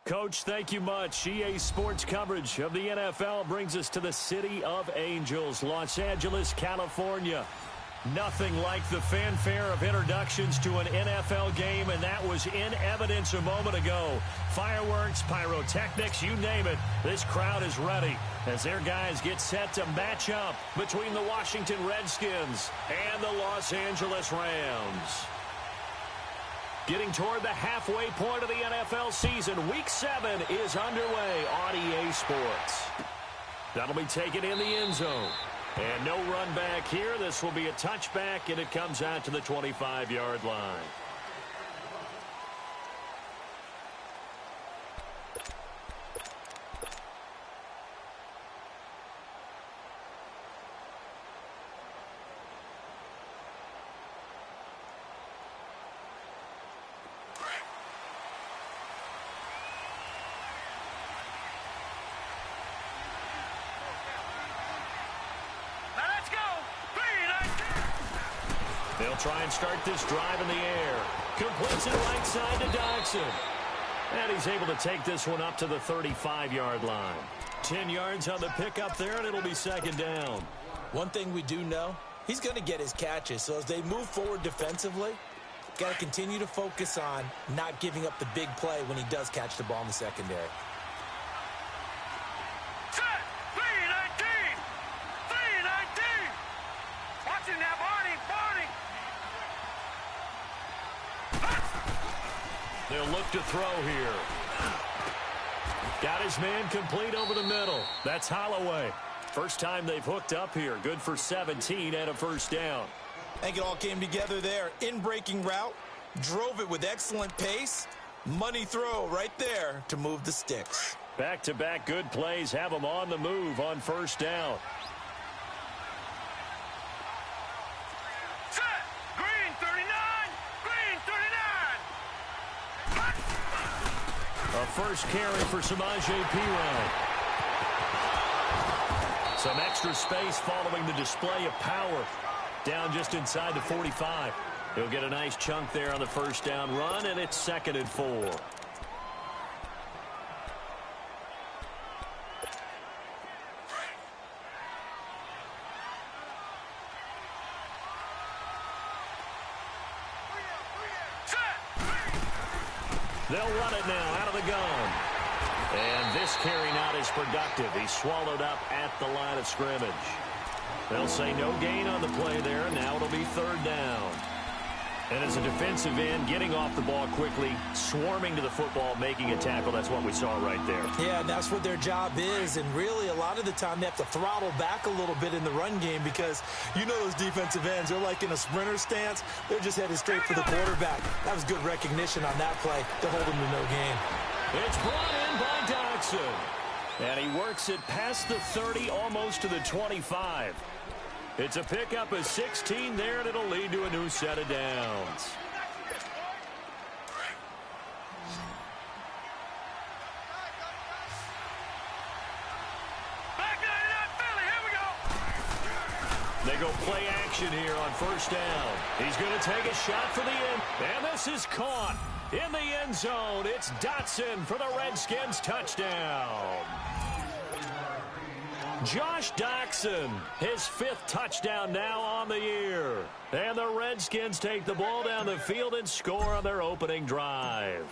Coach, thank you much. EA Sports coverage of the NFL brings us to the City of Angels, Los Angeles, California. Nothing like the fanfare of introductions to an NFL game, and that was in evidence a moment ago. Fireworks, pyrotechnics, you name it. This crowd is ready as their guys get set to match up between the Washington Redskins and the Los Angeles Rams. Getting toward the halfway point of the NFL season, Week 7 is underway on EA Sports. That'll be taken in the end zone. And no run back here. This will be a touchback, and it comes out to the 25-yard line. They'll try and start this drive in the air. Completes it right side to Dodson. And he's able to take this one up to the 35-yard line. 10 yards on the pickup there, and it'll be second down. One thing we do know, he's going to get his catches. So as they move forward defensively, got to continue to focus on not giving up the big play when he does catch the ball in the secondary. They'll look to throw here. Got his man complete over the middle. That's Holloway. First time they've hooked up here. Good for 17 and a first down. I think it all came together there. In-breaking route. Drove it with excellent pace. Money throw right there to move the sticks. Back-to-back good plays have them on the move on first down. A first carry for Samaje Perine. Some extra space following the display of power. Down just inside the 45. He'll get a nice chunk there on the first down run, and it's 2nd and 4. They'll run it now out of the gun. And this carry not as productive. He's swallowed up at the line of scrimmage. They'll say no gain on the play there. Now it'll be 3rd down. And as a defensive end, getting off the ball quickly, swarming to the football, making a tackle. That's what we saw right there. Yeah, and that's what their job is. And really, a lot of the time, they have to throttle back a little bit in the run game because you know those defensive ends, they're like in a sprinter stance. They're just headed straight for the quarterback. That was good recognition on that play to hold them to no gain. It's brought in by Dodson. And he works it past the 30, almost to the 25. It's a pickup of 16 there, and it'll lead to a new set of downs. They go play action here on first down. He's going to take a shot for the end, and this is caught in the end zone. It's Dotson for the Redskins touchdown. Josh Doctson, his 5th touchdown now on the year. And the Redskins take the ball down the field and score on their opening drive.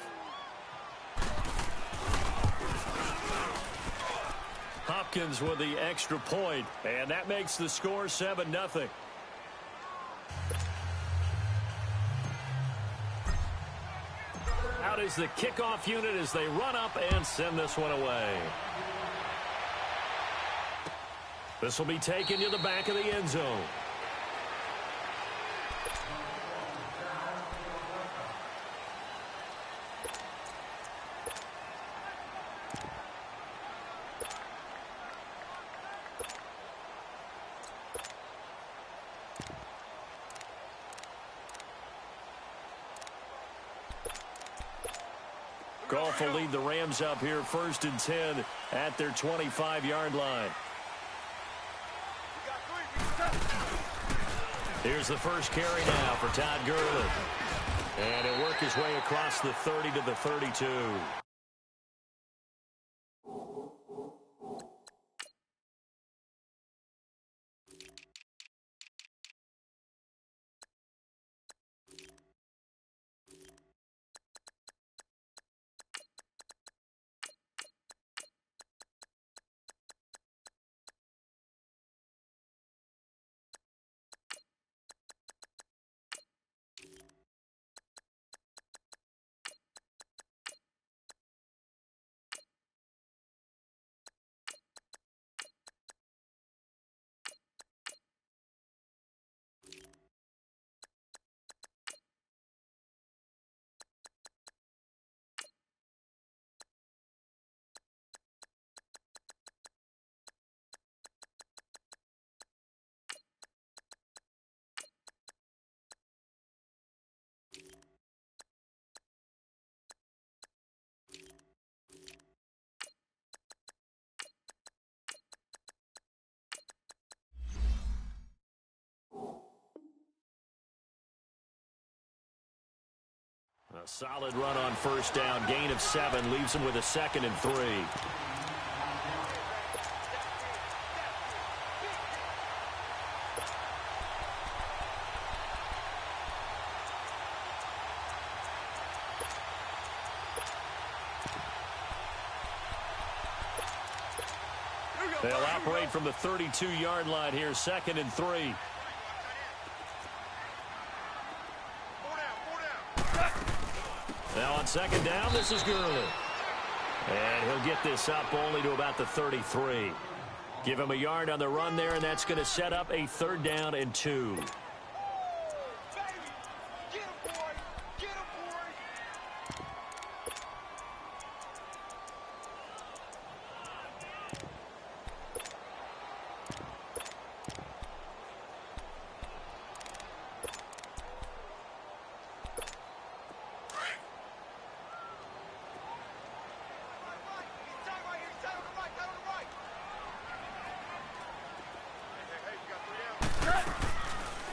Hopkins with the extra point, and that makes the score 7-0. Out is the kickoff unit as they run up and send this one away. This will be taken to the back of the end zone. Goff will lead the Rams up here 1st and 10 at their 25-yard line. Here's the first carry now for Todd Gurley. And he'll work his way across the 30 to the 32. A solid run on first down. Gain of 7 leaves him with a 2nd and 3. They'll operate from the 32-yard line here, 2nd and 3. Now on 2nd down, this is Gurley. And he'll get this up only to about the 33. Give him a yard on the run there, and that's going to set up a 3rd down and 2.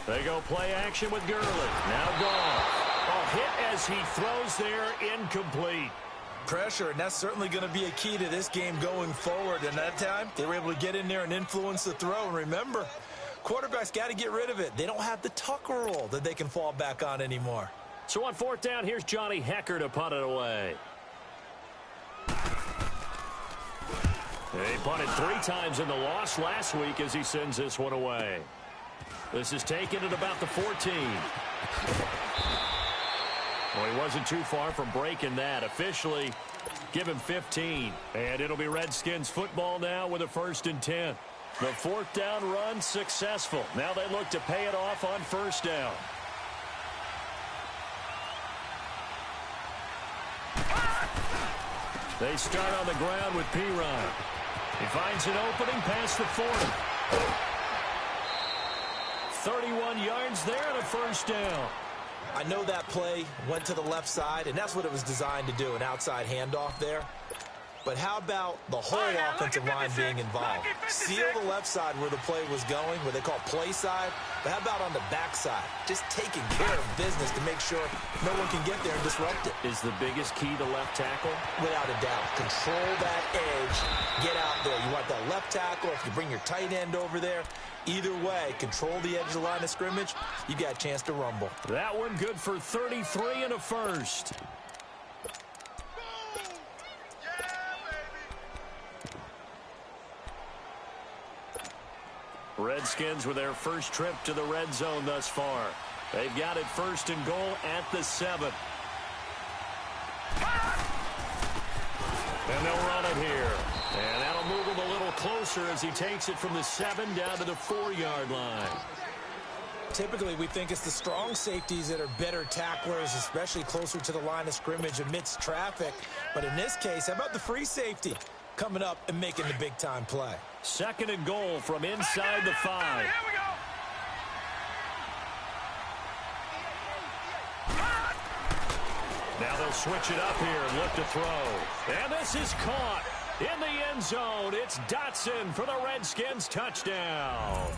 They go play action with Gurley. Now Goff. A hit as he throws there, incomplete. Pressure, and that's certainly going to be a key to this game going forward. And that time, they were able to get in there and influence the throw. And remember, quarterbacks got to get rid of it. They don't have the tucker roll that they can fall back on anymore. So on 4th down, here's Johnny Hecker to punt it away. He punted 3 times in the loss last week as he sends this one away. This is taken at about the 14. Well, he wasn't too far from breaking that. Officially, give him 15. And it'll be Redskins football now with a 1st and 10. The 4th down run successful. Now they look to pay it off on 1st down. They start on the ground with P-Ryan. He finds an opening past the 40. 31 yards there and a 1st down. I know that play went to the left side, and that's what it was designed to do, an outside handoff there. But how about the whole offensive line being involved? Seal the left side where the play was going, what they call play side. But how about on the back side? Just taking care of business to make sure no one can get there and disrupt it. Is the biggest key to left tackle? Without a doubt. Control that edge. Get out there. You want that left tackle. If you bring your tight end over there, either way, control the edge of the line of scrimmage, you got a chance to rumble. That one good for 33 and a 1st. Redskins with their first trip to the red zone thus far. They've got it 1st and goal at the 7. And they'll run it here. And that'll move him a little closer as he takes it from the 7 down to the 4-yard line. Typically, we think it's the strong safeties that are better tacklers, especially closer to the line of scrimmage amidst traffic. But in this case, how about the free safety coming up and making the big-time play? 2nd and goal from inside the 5. Now they'll switch it up here and look to throw. And this is caught in the end zone. It's Dotson for the Redskins touchdown.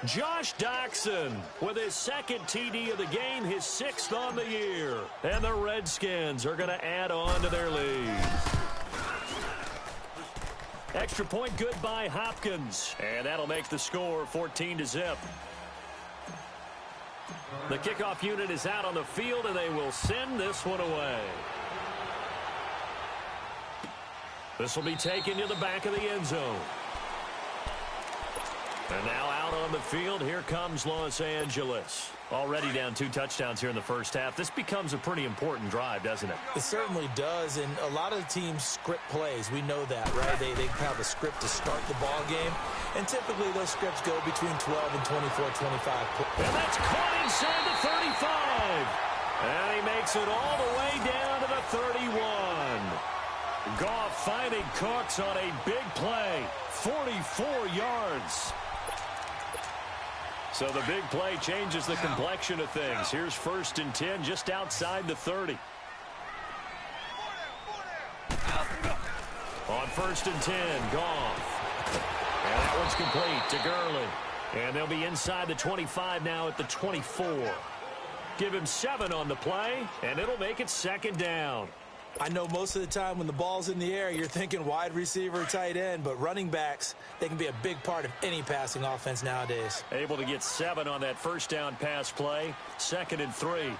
Josh Doctson with his 2nd TD of the game, his 6th on the year. And the Redskins are going to add on to their lead. Extra point good by Hopkins. And that'll make the score 14-0. The kickoff unit is out on the field, and they will send this one away. This will be taken to the back of the end zone. And now out on the field, here comes Los Angeles. Already down 2 touchdowns here in the first half. This becomes a pretty important drive, doesn't it? It certainly does, and a lot of the teams script plays. We know that, right? They have a script to start the ball game, and typically those scripts go between 12 and 24, 25. And that's caught inside the 35. And he makes it all the way down to the 31. Goff finding Cooks on a big play. 44 yards. So the big play changes the complexion of things. Here's 1st and 10 just outside the 30. On 1st and 10, Goff. And that one's complete to Gurley. And they'll be inside the 25 now at the 24. Give him 7 on the play, and it'll make it 2nd down. I know most of the time when the ball's in the air, you're thinking wide receiver, tight end, but running backs, they can be a big part of any passing offense nowadays. Able to get 7 on that first down pass play. 2nd and 3.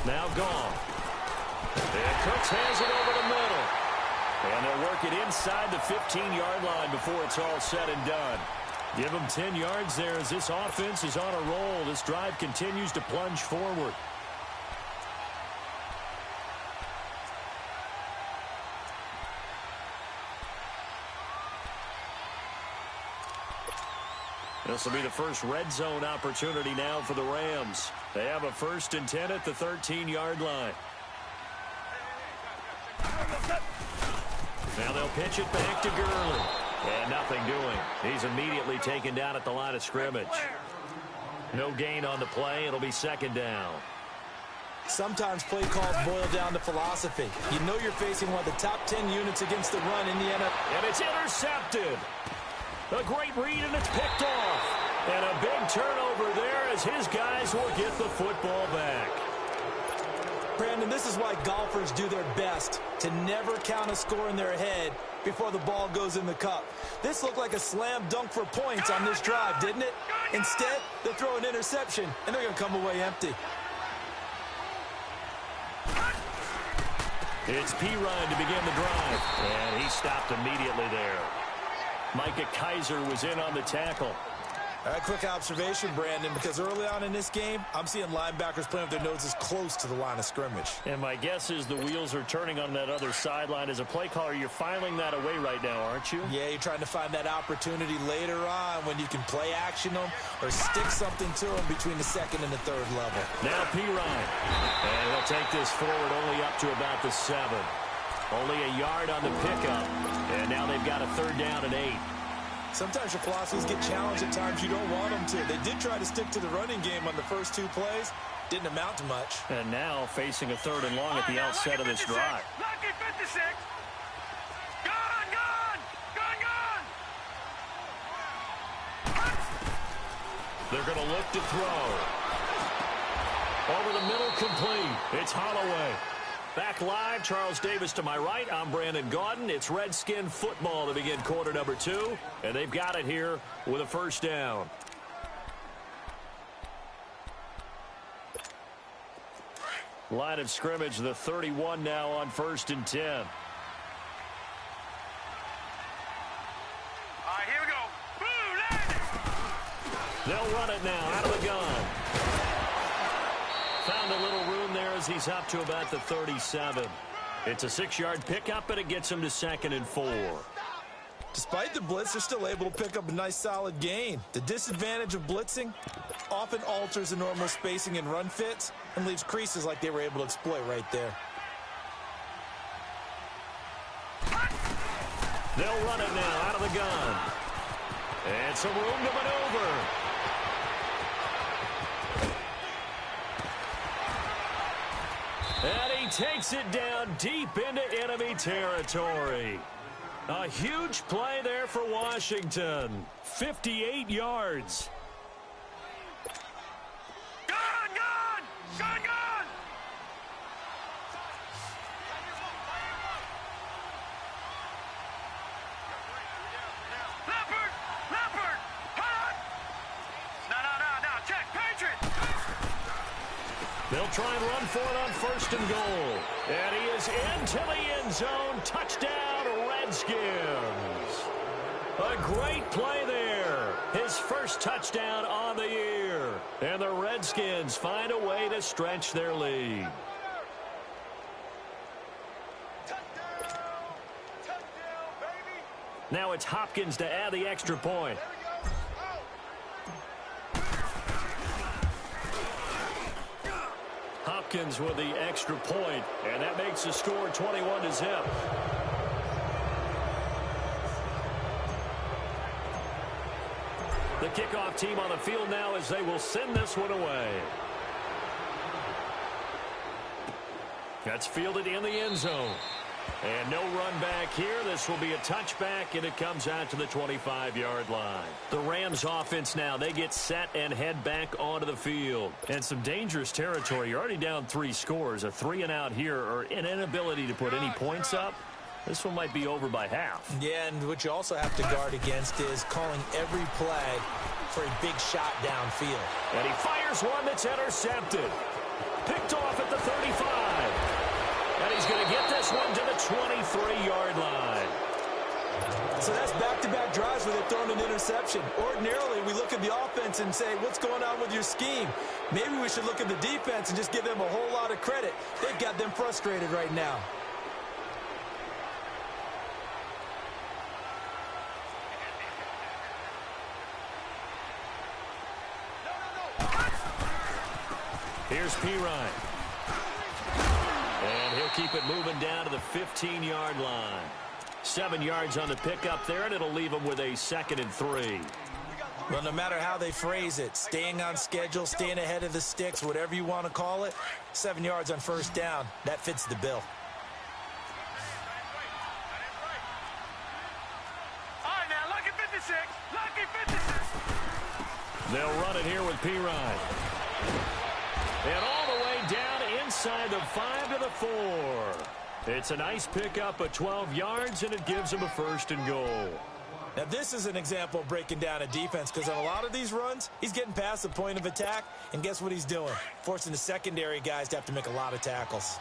Now gone. And Cooks has it over the middle. And they'll work it inside the 15-yard line before it's all said and done. Give them 10 yards there as this offense is on a roll. This drive continues to plunge forward. This will be the first red zone opportunity now for the Rams. They have a 1st and 10 at the 13-yard line. Now they'll pitch it back to Gurley. And nothing doing. He's immediately taken down at the line of scrimmage. No gain on the play. It'll be 2nd down. Sometimes play calls boil down to philosophy. You know you're facing one of the top 10 units against the run in the NFL. And it's intercepted. A great read, and it's picked off. And a big turnover there as his guys will get the football back. Brandon, this is why golfers do their best to never count a score in their head before the ball goes in the cup. This looked like a slam dunk for points on this drive, didn't it? Instead, they throw an interception, and they're going to come away empty. It's Pirine to begin the drive, and he stopped immediately there. Micah Kaiser was in on the tackle. A quick observation, Brandon, because early on in this game, I'm seeing linebackers playing with their noses close to the line of scrimmage. And my guess is the wheels are turning on that other sideline. As a play caller, you're filing that away right now, aren't you? Yeah, you're trying to find that opportunity later on when you can play action them or stick something to them between the 2nd and the 3rd level. Now Pirine. And he'll take this forward only up to about the 7. Only a yard on the pickup. And now they've got a 3rd down and 8. Sometimes your philosophies get challenged at times you don't want them to. They did try to stick to the running game on the first 2 plays. Didn't amount to much. And now facing a 3rd and long at the outset of this drive. Lucky 56. Gone, gone, gone, gone. They're going to look to throw. Over the middle, complete. It's Holloway. Back live, Charles Davis to my right. I'm Brandon Gaudin. It's Redskin football to begin quarter number 2. And they've got it here with a 1st down. Line of scrimmage, the 31 now on 1st and 10. All right, here we go. Boom, landed. They'll run it now out of the gun. Found a little room there as he's up to about the 37. It's a 6-yard pickup, and it gets him to 2nd and 4. Despite the blitz, they're still able to pick up a nice solid gain. The disadvantage of blitzing often alters the normal spacing and run fits and leaves creases like they were able to exploit right there. They'll run it now out of the gun. And some room to maneuver. And he takes it down deep into enemy territory. A huge play there for Washington. 58 yards. Gone, gone, gone, gone. Leopard, Leopard, hold on. No, check, Patriot. They'll try and run for it on 1st and goal. And he is into the end zone. Touchdown, Redskins. A great play there. His first touchdown on the year. And the Redskins find a way to stretch their lead. Touchdown, baby. Now it's Hopkins to add the extra point. Hopkins with the extra point, and that makes the score 21-0. The kickoff team on the field now as they will send this one away. That's fielded in the end zone. And no run back here. This will be a touchback, and it comes out to the 25-yard line. The Rams offense now, they get set and head back onto the field. And some dangerous territory. You're already down 3 scores. A 3-and-out here, or an inability to put any points up. This one might be over by half. Yeah, and what you also have to guard against is calling every play for a big shot downfield. And he fires one that's intercepted. Picked off at the 35. And he's going to get this one to the 23-yard line. So that's back-to-back drives where they've thrown an interception. Ordinarily, we look at the offense and say, what's going on with your scheme? Maybe we should look at the defense and just give them a whole lot of credit. They've got them frustrated right now. Here's Pirine. And he'll keep it moving down to the 15-yard line. 7 yards on the pickup there, and it'll leave him with a 2nd and 3. Well, no matter how they phrase it, staying on schedule, staying ahead of the sticks, whatever you want to call it, 7 yards on first down, that fits the bill. All right, now, lucky 56. Lucky 56. They'll run it here with Pirine. And all the way down inside the 5 to the 4. It's a nice pickup of 12 yards, and it gives him a 1st and goal. Now, this is an example of breaking down a defense, because on a lot of these runs, he's getting past the point of attack, and guess what he's doing? Forcing the secondary guys to have to make a lot of tackles.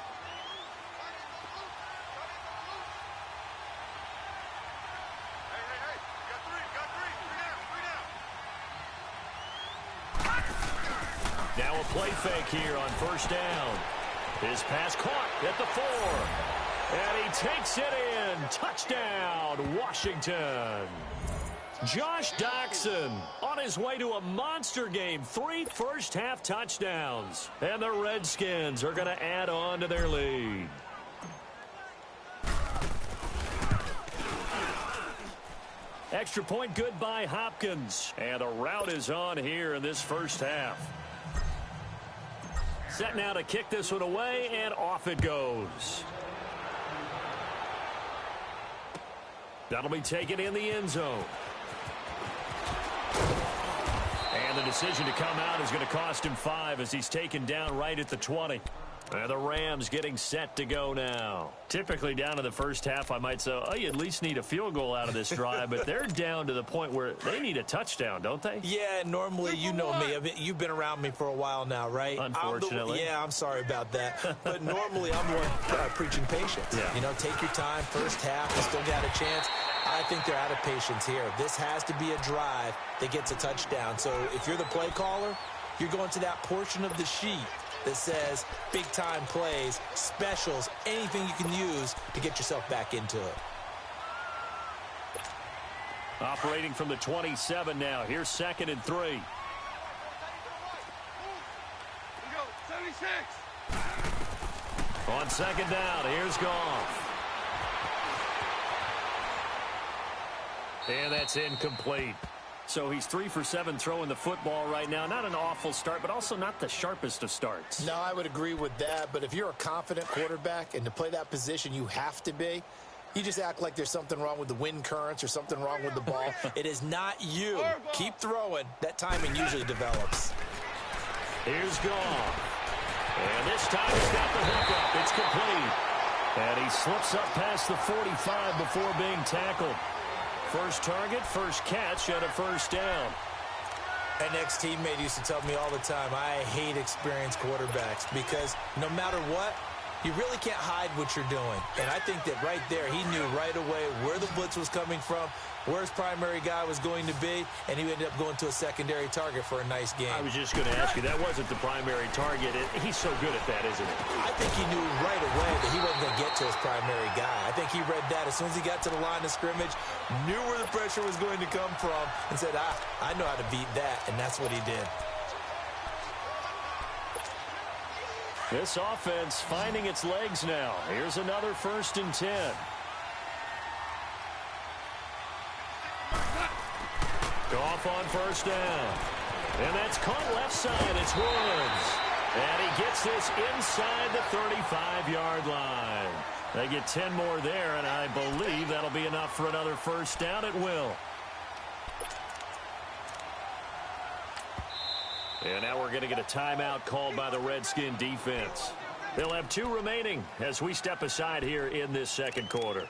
Now a play fake here on first down. His pass caught at the 4. And he takes it in. Touchdown, Washington. Josh Doctson on his way to a monster game. 3 first-half touchdowns. And the Redskins are going to add on to their lead. Extra point good by Hopkins. And the route is on here in this first half. Set now to kick this one away, and off it goes. That'll be taken in the end zone. And the decision to come out is going to cost him 5 as he's taken down right at the 20. And the Rams getting set to go now. Typically down to the first half, I might say, oh, you at least need a field goal out of this drive. But they're down to the point where they need a touchdown, don't they? Yeah, normally, you know me. You've been around me for a while now, right? Unfortunately. I'm sorry about that. But normally, I'm the one preaching patience. Yeah. You know, take your time. First half, you still got a chance. I think they're out of patience here. This has to be a drive that gets a touchdown. So if you're the play caller, you're going to that portion of the sheet that says big-time plays, specials, anything you can use to get yourself back into it. Operating from the 27 now. Here's 2nd and 3. Here we go, 76. On 2nd down, here's Goff. And that's incomplete. So he's 3 for 7 throwing the football right now. Not an awful start, but also not the sharpest of starts. No, I would agree with that. But if you're a confident quarterback and to play that position, you have to be. You just act like there's something wrong with the wind currents or something wrong with the ball. It is not you. Keep throwing. That timing usually develops. Here's Goff. And this time he's got the hookup. It's complete. And he slips up past the 45 before being tackled. First target, first catch, and a first down. An ex-teammate used to tell me all the time, I hate experienced quarterbacks because no matter what, you really can't hide what you're doing. And I think that right there, he knew right away where the blitz was coming from, where his primary guy was going to be, and he ended up going to a secondary target for a nice game. I was just going to ask you, that wasn't the primary target. He's so good at that, isn't he? I think he knew right away that he wasn't going to get to his primary guy. I think he read that as soon as he got to the line of scrimmage, knew where the pressure was going to come from, and said, I know how to beat that, and that's what he did. This offense finding its legs now. Here's another 1st and 10. Goff on first down. And that's caught left side. It's Woods. And he gets this inside the 35-yard line. They get 10 more there, and I believe that'll be enough for another first down. It will. And now we're going to get a timeout called by the Redskin defense. They'll have 2 remaining as we step aside here in this second quarter.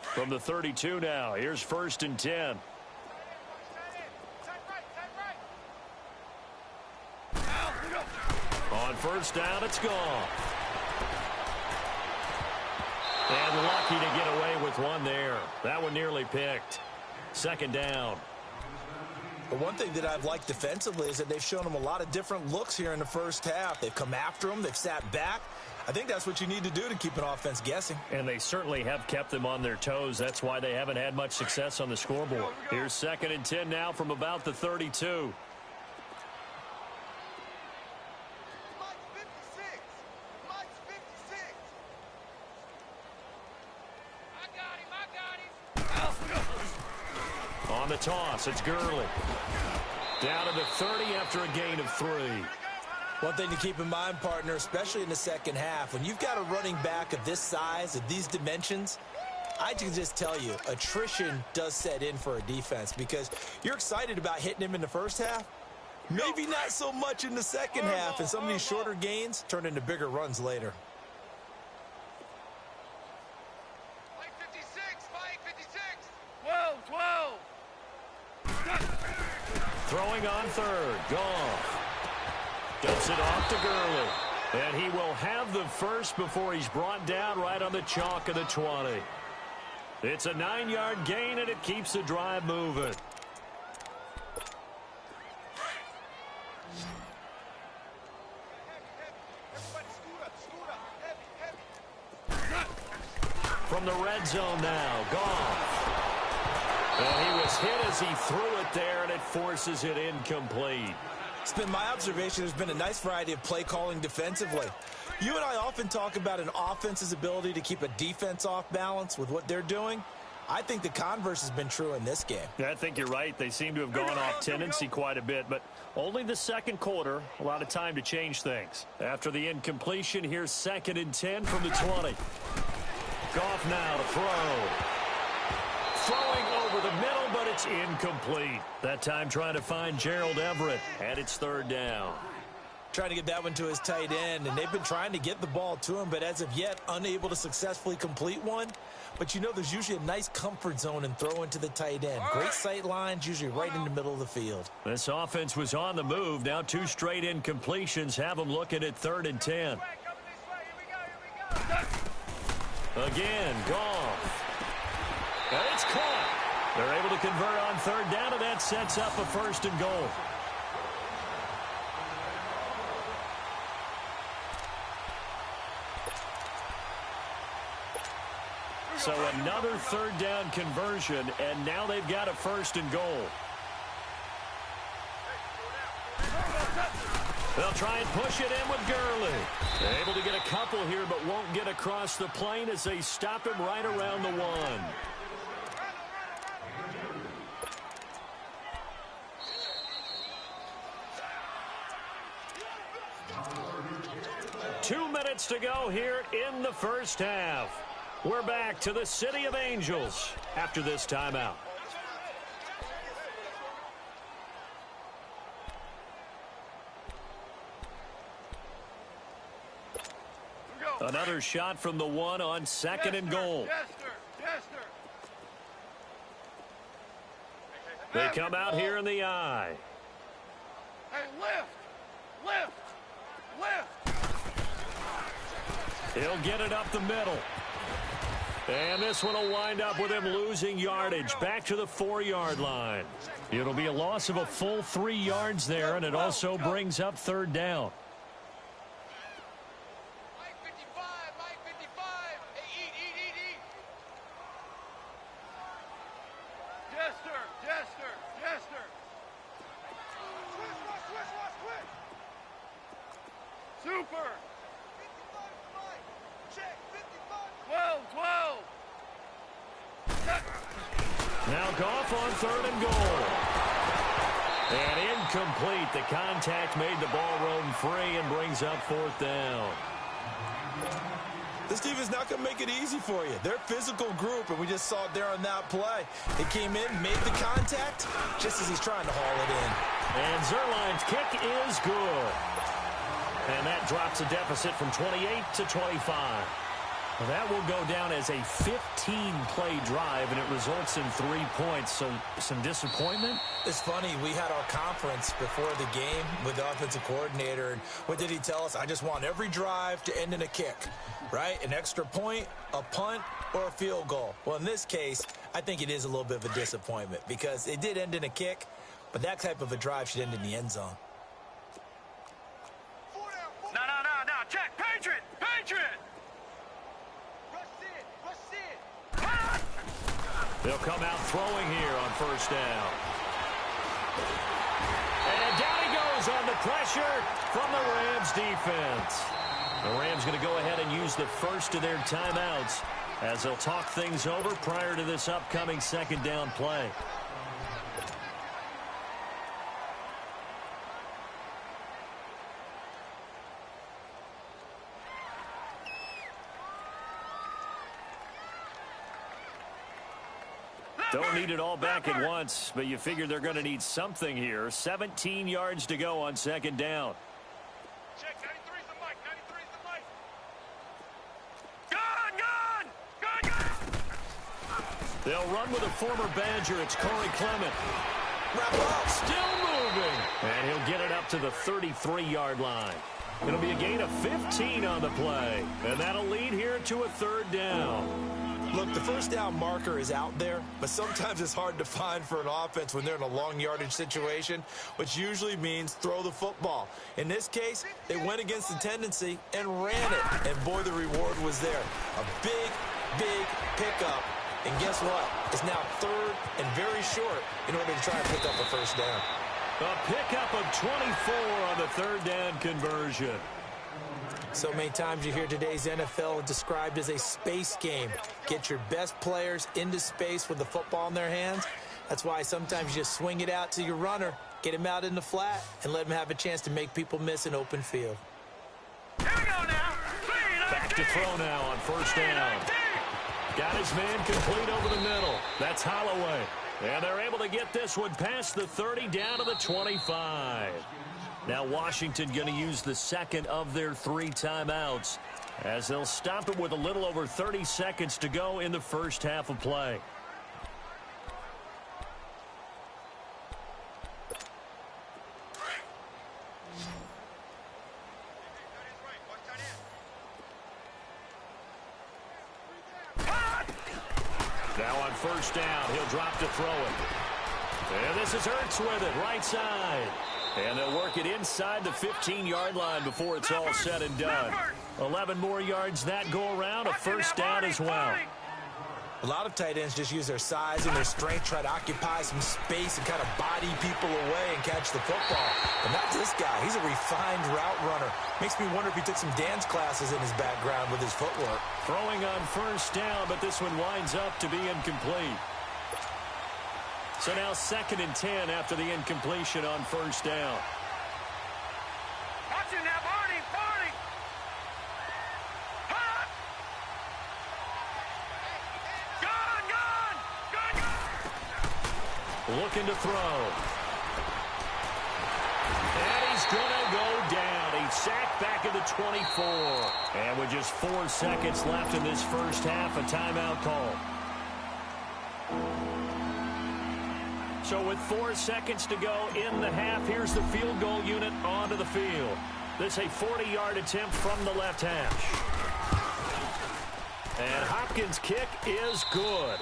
From the 32 now, here's 1st and 10. On first down, it's gone. And lucky to get away with one there. That one nearly picked. 2nd down. The one thing that I've liked defensively is that they've shown them a lot of different looks here in the first half. They've come after them. They've sat back. I think that's what you need to do to keep an offense guessing. And they certainly have kept them on their toes. That's why they haven't had much success on the scoreboard. Here's 2nd and 10 now from about the 32. On the toss, it's Gurley. Down to the 30 after a gain of 3. One thing to keep in mind, partner, especially in the second half, when you've got a running back of this size, of these dimensions, I can just tell you, attrition does set in for a defense because you're excited about hitting him in the first half. Maybe not so much in the second half, and some of these shorter gains turn into bigger runs later. Throwing on 3rd. Goff. Dumps it off to Gurley. And he will have the first before he's brought down right on the chalk of the 20. It's a 9-yard gain, and it keeps the drive moving. From the red zone now, Goff. And he was hit as he threw it there, and it forces it incomplete. It's been my observation. There's been a nice variety of play calling defensively. You and I often talk about an offense's ability to keep a defense off balance with what they're doing. I think the converse has been true in this game. Yeah, I think you're right. They seem to have gone off tendency quite a bit, but only the second quarter. A lot of time to change things. After the incompletion, here's 2nd and 10 from the 20. Goff now to throw. Throwing over the middle, but it's incomplete. That time trying to find Gerald Everett, and it's 3rd down. Trying to get that one to his tight end, and they've been trying to get the ball to him, but as of yet, unable to successfully complete one. But you know, there's usually a nice comfort zone in throwing to the tight end. Great sight lines, usually right in the middle of the field. This offense was on the move. Now 2 straight incompletions have them looking at 3rd and 10. Again, Goff. And it's caught. They're able to convert on 3rd down, and that sets up a 1st and goal. So another 3rd down conversion, and now they've got a 1st and goal. They'll try and push it in with Gurley. They're able to get a couple here, but won't get across the plane as they stop him right around the 1. 2 minutes to go here in the first half. We're back to the City of Angels after this timeout. Another shot from the 1 on 2nd and goal. They come out here in the eye. Hey, lift! He'll get it up the middle. And this one will wind up with him losing yardage back to the 4-yard line. It'll be a loss of a full 3 yards there, and it also brings up 3rd down. Super! 12! Now Goff on 3rd and goal. And incomplete. The contact made the ball roam free and brings up 4th down. This team is not going to make it easy for you. They're a physical group, and we just saw it there on that play. He came in, made the contact, just as he's trying to haul it in. And Zerline's kick is good. And that drops a deficit from 28 to 25. Well, that will go down as a 15-play drive, and it results in 3 points. So some disappointment? It's funny. We had our conference before the game with the offensive coordinator, and what did he tell us? I just want every drive to end in a kick, right? An extra point, a punt, or a field goal. Well, in this case, I think it is a little bit of a disappointment because it did end in a kick, but that type of a drive should end in the end zone. No. Check. Patriot. They'll come out throwing here on 1st down. And down he goes on the pressure from the Rams defense. The Rams going to go ahead and use the first of their timeouts as they'll talk things over prior to this upcoming 2nd down play. Don't need it all back at once, but you figure they're going to need something here. 17 yards to go on 2nd down. Check. 93's the mic. Gun. They'll run with a former Badger. It's Corey Clement. Wrap up. Still moving. And he'll get it up to the 33-yard line. It'll be a gain of 15 on the play. And that'll lead here to a 3rd down. Look, the 1st down marker is out there, but sometimes it's hard to find for an offense when they're in a long yardage situation, which usually means throw the football. In this case, they went against the tendency and ran it, and boy, the reward was there. A big pickup, and guess what? It's now 3rd and very short in order to try and pick up a 1st down. A pickup of 24 on the 3rd down conversion. So many times you hear today's NFL described as a space game. Get your best players into space with the football in their hands. That's why sometimes you just swing it out to your runner, get him out in the flat, and let him have a chance to make people miss an open field. Here we go now. Back to throw now on 1st down. Got his man complete over the middle. That's Holloway. And they're able to get this one past the 30 down to the 25. Now Washington going to use the 2nd of their 3 timeouts as they'll stop it with a little over 30 seconds to go in the 1st half of play. Now on 1st down, he'll drop to throw it. And this is Ertz with it, right side. And they'll work it inside the 15-yard line before it's all said and done. 11 more yards that go around, a 1st down as well. A lot of tight ends just use their size and their strength, try to occupy some space and kind of body people away and catch the football. But not this guy. He's a refined route runner. Makes me wonder if he took some dance classes in his background with his footwork. Throwing on 1st down, but this one winds up to be incomplete. So now 2nd and 10 after the incompletion on 1st down. Watch it now, Barney. Hot. Gun. Looking to throw. And he's going to go down. He's sacked back at the 24. And with just 4 seconds left in this 1st half, a timeout call. So with 4 seconds to go in the half, here's the field goal unit onto the field. This a 40-yard attempt from the left hash. And Hopkins' kick is good.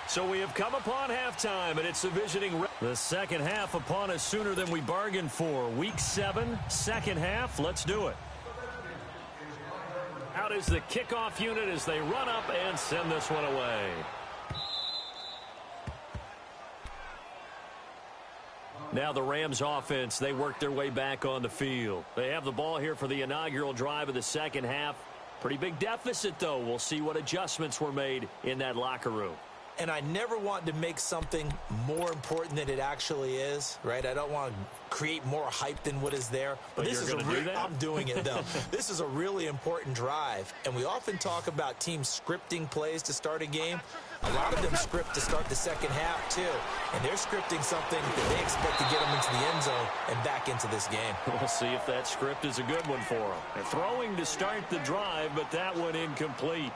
So we have come upon halftime, and it's the visiting. The 2nd half upon us sooner than we bargained for. Week 7, 2nd half. Let's do it. Out is the kickoff unit as they run up and send this one away. Now the Rams offense, they work their way back on the field. They have the ball here for the inaugural drive of the 2nd half. Pretty big deficit, though. We'll see what adjustments were made in that locker room. and I never want to make something more important than it actually is, right? I don't want to create more hype than what is there. But this is I'm doing it, though. This is a really important drive, and we often talk about teams scripting plays to start a game. A lot of them script to start the second half, too, and they're scripting something that they expect to get them into the end zone and back into this game. We'll see if that script is a good one for them. They're throwing to start the drive, but that one incomplete.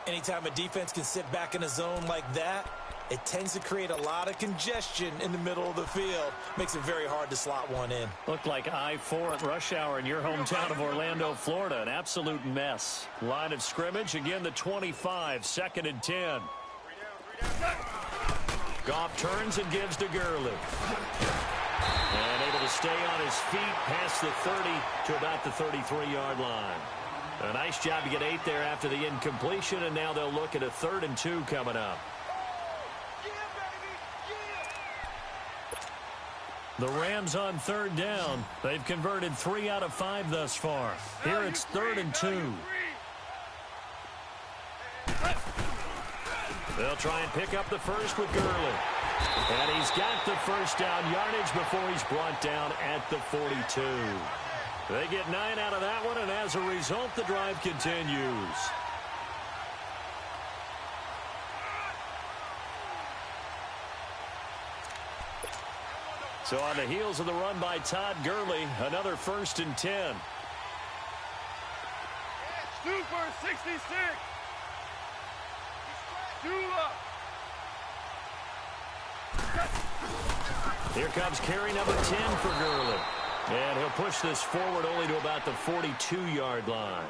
Anytime a defense can sit back in a zone like that, it tends to create a lot of congestion in the middle of the field. Makes it very hard to slot one in. Looked like I-4 at rush hour in your hometown of Orlando, Florida. An absolute mess. Line of scrimmage, again the 25, 2nd and 10. Goff turns and gives to Gurley. And able to stay on his feet past the 30 to about the 33-yard line. A nice job to get 8 there after the incompletion, and now they'll look at a 3rd and 2 coming up. The Rams on 3rd down. They've converted 3 out of 5 thus far. Here it's 3rd and 2. They'll try and pick up the first with Gurley. And he's got the first down yardage before he's brought down at the 42. They get 9 out of that one, and as a result, the drive continues. So on the heels of the run by Todd Gurley, another 1st and 10. Super 66. Here comes carry number 10 for Gurley. And he'll push this forward only to about the 42-yard line.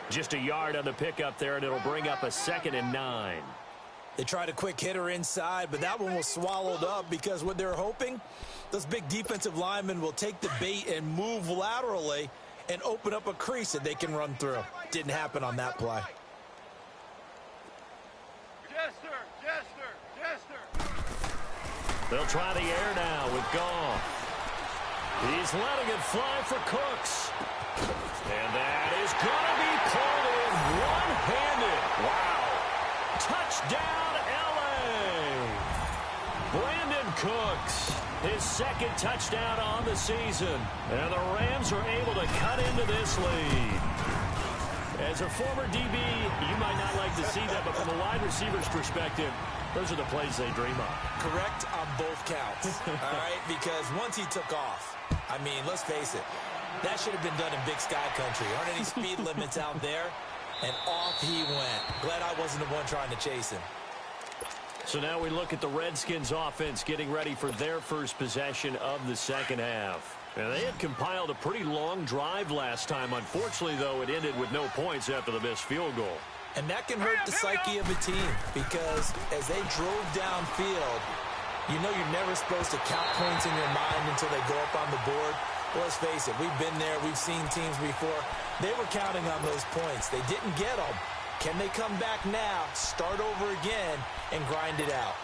Just a yard on the pickup there, and it'll bring up a 2nd and 9. They tried a quick hitter inside, but that one was swallowed up because what they're hoping, those big defensive linemen will take the bait and move laterally and open up a crease that they can run through. Didn't happen on that play. They'll try the air now with Goff. He's letting it fly for Cooks. And that is going to be pulled in one-handed. Wow. Touchdown, L.A. Brandon Cooks, his 2nd touchdown on the season. And the Rams are able to cut into this lead. As a former DB, you might not like to see that, but from a wide receiver's perspective, those are the plays they dream of. Correct on both counts, all right? Because once he took off, I mean, let's face it, that should have been done in Big Sky Country. Aren't any speed limits out there? And off he went. Glad I wasn't the one trying to chase him. So now we look at the Redskins offense getting ready for their first possession of the second half. And they had compiled a pretty long drive last time. Unfortunately, though, it ended with no points after the missed field goal. And that can hurt the psyche of a team because as they drove downfield, you know you're never supposed to count points in your mind until they go up on the board. Well, let's face it, we've been there. We've seen teams before. They were counting on those points. They didn't get them. Can they come back now, start over again, and grind it out?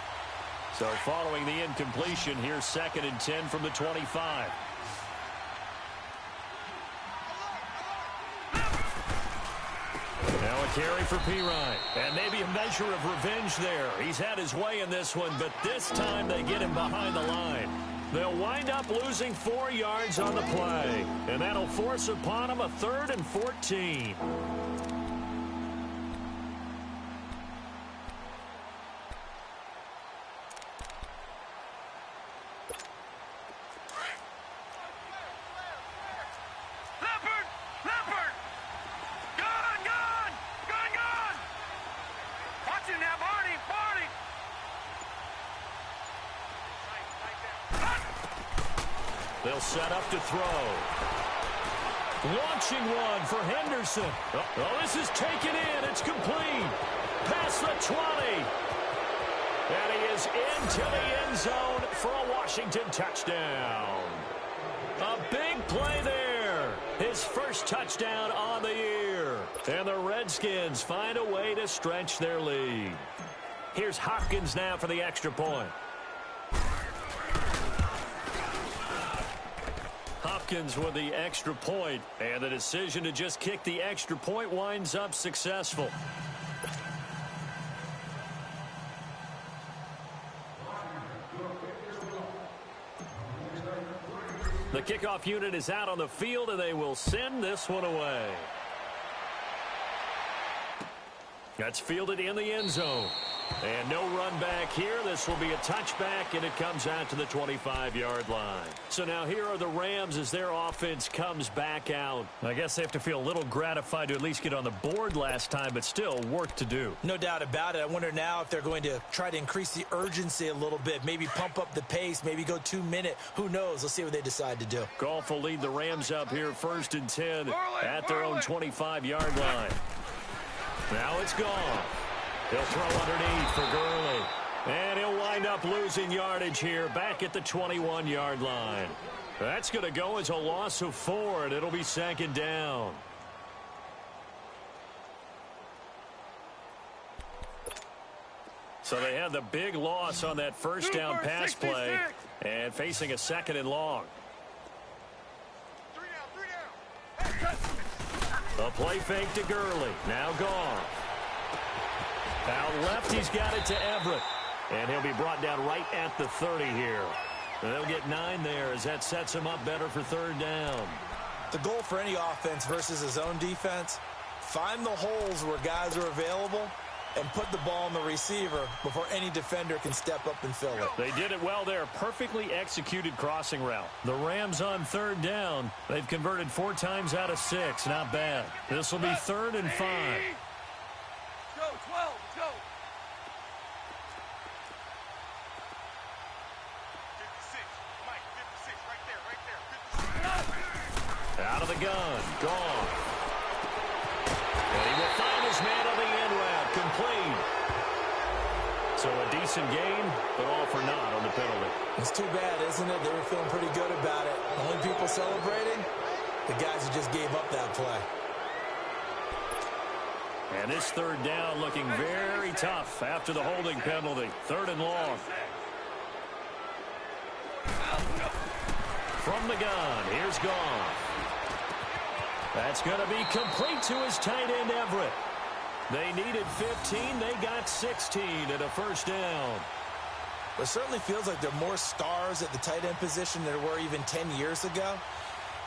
So following the incompletion, here's 2nd and 10 from the 25. Now a carry for Pirine. And maybe a measure of revenge there. He's had his way in this one, but this time they get him behind the line. They'll wind up losing 4 yards on the play. And that'll force upon them a 3rd and 14. They'll set up to throw. Launching one for Henderson. Oh, this is taken in. It's complete. Past the 20. And he is into the end zone for a Washington touchdown. A big play there. His first touchdown on the year. And the Redskins find a way to stretch their lead. Here's Hopkins now for the extra point. Hopkins with the extra point, and the decision to just kick the extra point winds up successful. The kickoff unit is out on the field, and they will send this one away. That's fielded in the end zone. And no run back here. This will be a touchback, and it comes out to the 25-yard line. So now here are the Rams as their offense comes back out. I guess they have to feel a little gratified to at least get on the board last time, but still work to do. No doubt about it. I wonder now if they're going to try to increase the urgency a little bit, maybe pump up the pace, maybe go 2-minute. Who knows? Let's see what they decide to do. Goff will lead the Rams up here 1st and 10 at their own 25-yard line. Now it's gone. He'll throw underneath for Gurley. And he'll wind up losing yardage here back at the 21-yard line. That's going to go as a loss of 4, and it'll be 2nd down. So they had the big loss on that first down pass play and facing a 2nd and long. The play fake to Gurley. Now gone. Out left, he's got it to Everett. And he'll be brought down right at the 30 here. And they'll get 9 there as that sets him up better for 3rd down. The goal for any offense versus his own defense, find the holes where guys are available and put the ball on the receiver before any defender can step up and fill it. They did it well there. Perfectly executed crossing route. The Rams on 3rd down. They've converted 4 times out of 6. Not bad. This will be 3rd and 5. Go, 12, go. 56, Mike, 56, right there, Out of the gun. Gone. And he will find his man on the end route. Complete. So a decent game, but all for naught on the penalty. It's too bad, isn't it? They were feeling pretty good about it. The only people celebrating, the guys who just gave up that play. And this 3rd down looking very tough after the holding penalty. 3rd and long. From the gun, here's Goff. That's going to be complete to his tight end, Everett. They needed 15. They got 16 and a 1st down. It certainly feels like there are more stars at the tight end position than there were even 10 years ago.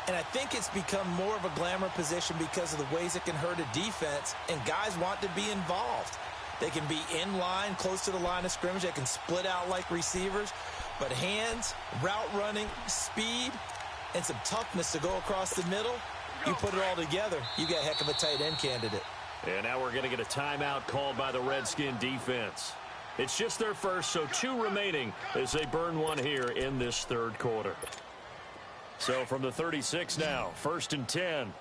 And I think it's become more of a glamour position because of the ways it can hurt a defense, and guys want to be involved. They can be in line, close to the line of scrimmage. They can split out like receivers. But hands, route running, speed, and some toughness to go across the middle, you put it all together, you got a heck of a tight end candidate. And now we're going to get a timeout called by the Redskin defense. It's just their first, so 2 remaining as they burn 1 here in this 3rd quarter. So from the 36 now, 1st and 10.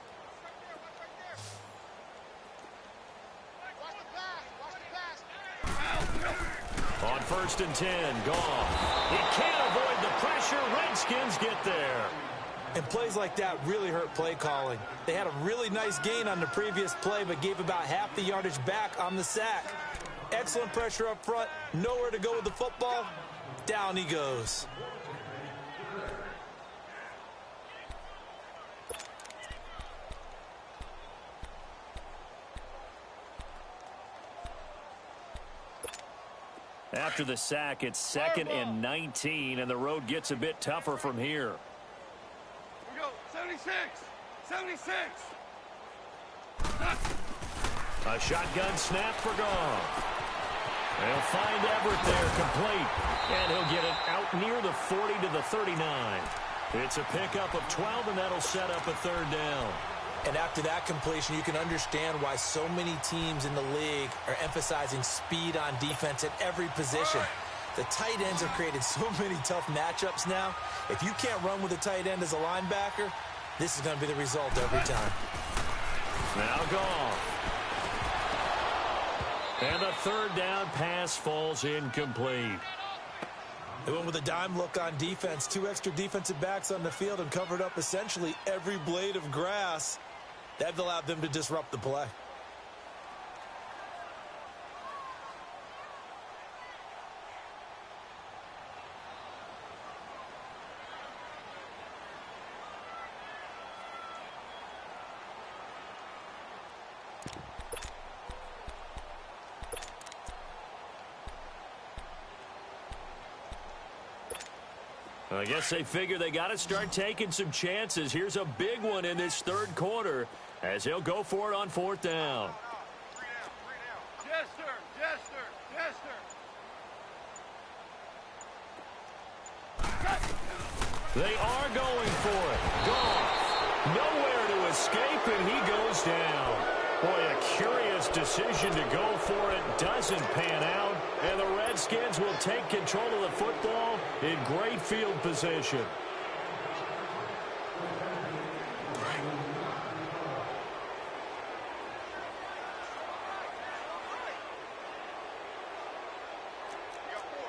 On 1st and 10, Goff. He can't avoid the pressure. Redskins get there. And plays like that really hurt play calling. They had a really nice gain on the previous play, but gave about half the yardage back on the sack. Excellent pressure up front. Nowhere to go with the football. Down he goes. After the sack, it's 2nd and 19, and the road gets a bit tougher from here. We go, 76, 76. A shotgun snap for Goff. They'll find Everett there, complete. And he'll get it out near the 40 to the 39. It's a pickup of 12, and that'll set up a 3rd down. And after that completion, you can understand why so many teams in the league are emphasizing speed on defense at every position. The tight ends have created so many tough matchups now. If you can't run with a tight end as a linebacker, this is going to be the result every time. Now Goff. And the 3rd down pass falls incomplete. They went with a dime look on defense. 2 extra defensive backs on the field and covered up essentially every blade of grass. That allowed them to disrupt the play. I guess they figure they got to start taking some chances. Here's a big one in this third quarter as he'll go for it on fourth down. Yes, sir. Yes, sir. Yes, sir. They are going for it. Goff, nowhere to escape, and he goes down. Boy, a curious decision to go for it. Doesn't pan out, and the Redskins will take control of the football in great field position.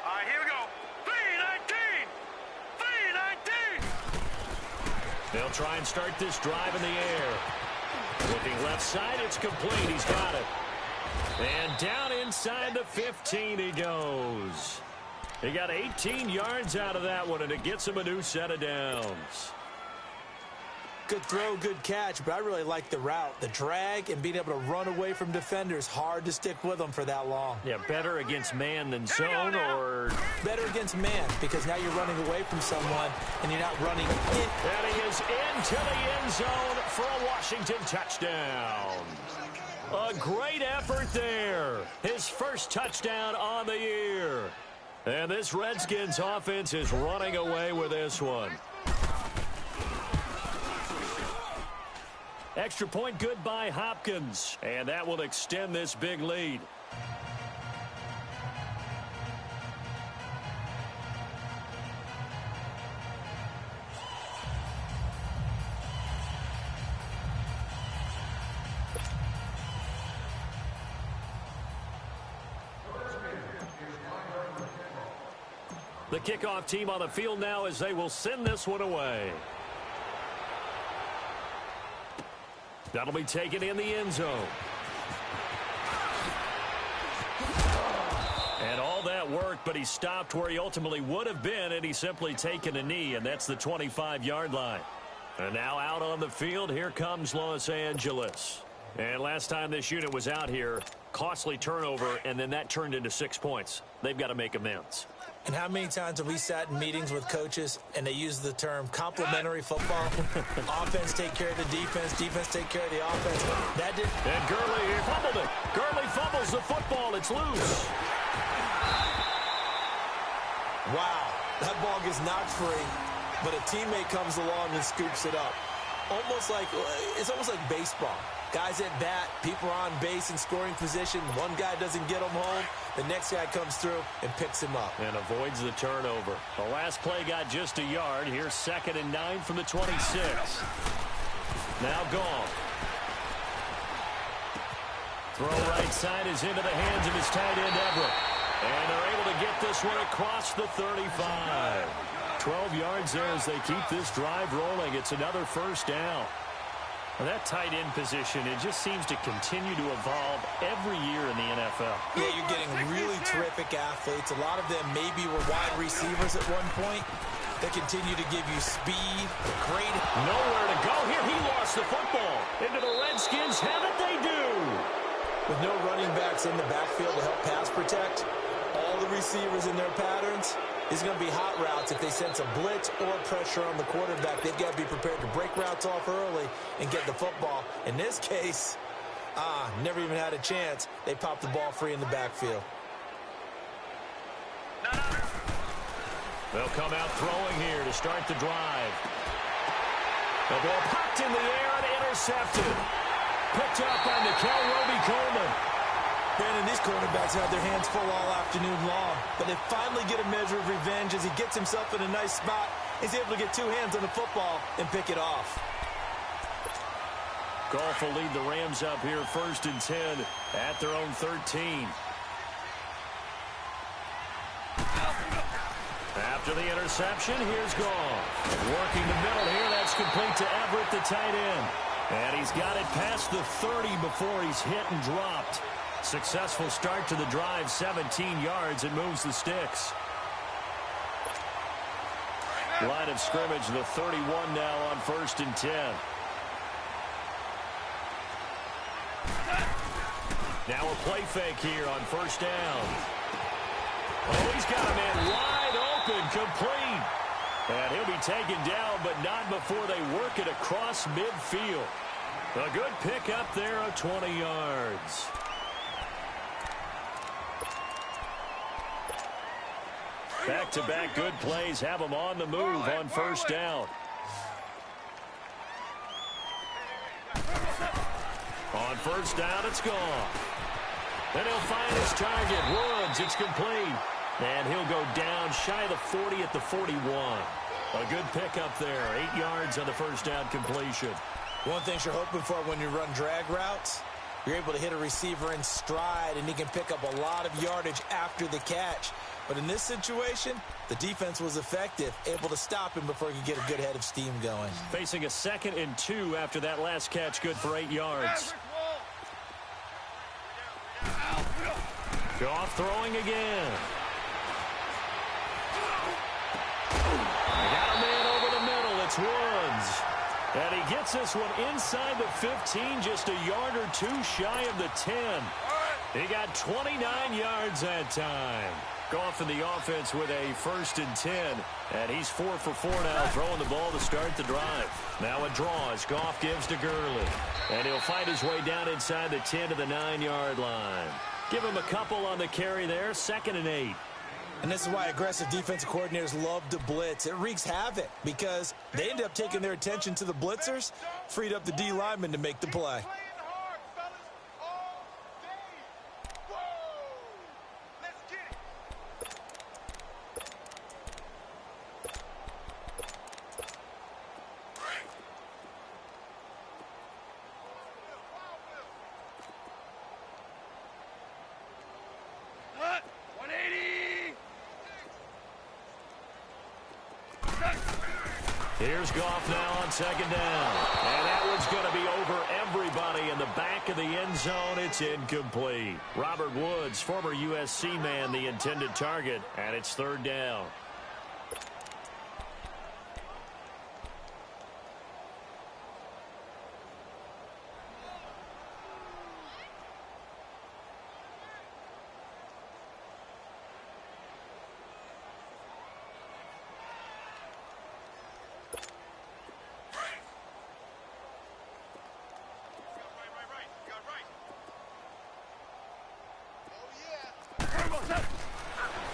All right, here we go. 3-19. 3-19. They'll try and start this drive in the air. Looking left side, it's complete. He's got it. And down inside the 15 he goes. He got 18 yards out of that one, and it gets him a new set of downs. Good throw, good catch, but I really like the route. The drag and being able to run away from defenders. Hard to stick with them for that long. Yeah, better against man than zone, or... Better against man, because now you're running away from someone, and you're not running in. And he is into the end zone for a Washington touchdown. A great effort there. His first touchdown on the year. And this Redskins offense is running away with this one. Extra point good by Hopkins. And that will extend this big lead. The kickoff team on the field now as they will send this one away. That'll be taken in the end zone. And all that work, but he stopped where he ultimately would have been, and he's simply taken a knee, and that's the 25-yard line. And now out on the field, here comes Los Angeles. And last time this unit was out here, costly turnover, and then that turned into 6 points. They've got to make amends. And how many times have we sat in meetings with coaches and they use the term complementary football? Offense take care of the defense, defense take care of the offense. That did. And Gurley, he fumbled it. Gurley fumbles the football. It's loose. Wow, that ball gets knocked free, but a teammate comes along and scoops it up. It's almost like baseball. Guys at bat, people are on base in scoring position. One guy doesn't get him home. The next guy comes through and picks him up. And avoids the turnover. The last play got just a yard. Here's 2nd and 9 from the 26. Now gone. Throw right side is into the hands of his tight end, Everett. And they're able to get this one across the 35. 12 yards there as they keep this drive rolling. It's another first down. Well, that tight end position, it just seems to continue to evolve every year in the NFL. Yeah, you're getting really terrific athletes. A lot of them maybe were wide receivers at one point. They continue to give you speed, great. Nowhere to go here. He lost the football. Into the Redskins. Have it they do. With no running backs in the backfield to help pass protect, all the receivers in their patterns, it's going to be hot routes. If they sense a blitz or pressure on the quarterback, they've got to be prepared to break routes off early and get the football. In this case, never even had a chance. They popped the ball free in the backfield. They'll come out throwing here to start the drive. The ball popped in the air and intercepted. Picked up by Nickel Roby-Coleman. Brandon, these quarterbacks had their hands full all afternoon long, but they finally get a measure of revenge as he gets himself in a nice spot. He's able to get 2 hands on the football and pick it off. Goff will lead the Rams up here 1st and 10 at their own 13. After the interception, here's Goff. Working the middle here, that's complete to Everett, the tight end. And he's got it past the 30 before he's hit and dropped. Successful start to the drive, 17 yards. It moves the sticks. Line of scrimmage, the 31 now on 1st and 10. Now a play fake here on 1st down. Oh, he's got a man wide open, complete. taken down, but not before they work it across midfield. A good pickup there of 20 yards. Back-to-back good plays have them on the move on first down. On first down, it's gone. Then he'll find his target. Woods, it's complete. And he'll go down shy of the 40 at the 41. A good pickup there. 8 yards on the first down completion. One thing you're hoping for when you run drag routes, you're able to hit a receiver in stride, and he can pick up a lot of yardage after the catch. But in this situation, the defense was effective, able to stop him before he could get a good head of steam going. Facing a 2nd and 2 after that last catch, good for 8 yards. Goff throwing again. They got a man over the middle. It's Woods. And he gets this one inside the 15, just a yard or two shy of the 10. He got 29 yards that time. Goff in the offense with a 1st and 10. And he's 4 for 4 now, throwing the ball to start the drive. Now a draw as Goff gives to Gurley. And he'll find his way down inside the 10 to the 9-yard line. Give him a couple on the carry there, 2nd and 8. And this is why aggressive defensive coordinators love to blitz. It wreaks havoc because they end up taking their attention to the blitzers, freed up the D lineman to make the play. Here's Goff now on 2nd down. And that one's going to be over everybody in the back of the end zone. It's incomplete. Robert Woods, former USC man, the intended target. And it's 3rd down.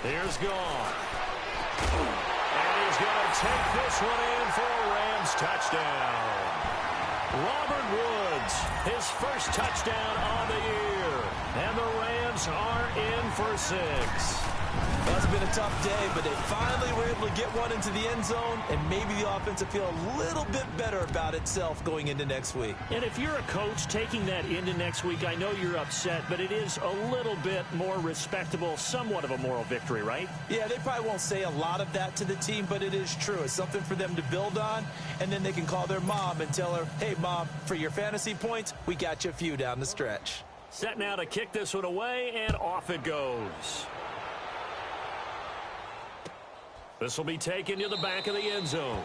Here's Goff. And he's going to take this one in for a Rams touchdown. Robert Woods, his first touchdown on the year. And the Rams are in for 6. Well, it's been a tough day, but they finally were able to get one into the end zone, and maybe the offense will feel a little bit better about itself going into next week. And if you're a coach taking that into next week, I know you're upset, but it is a little bit more respectable, somewhat of a moral victory, right? Yeah, they probably won't say a lot of that to the team, but it is true. It's something for them to build on, and then they can call their mom and tell her, hey, Mom, for your fantasy points, we got you a few down the stretch. Set now to kick this one away, and off it goes. This will be taken to the back of the end zone.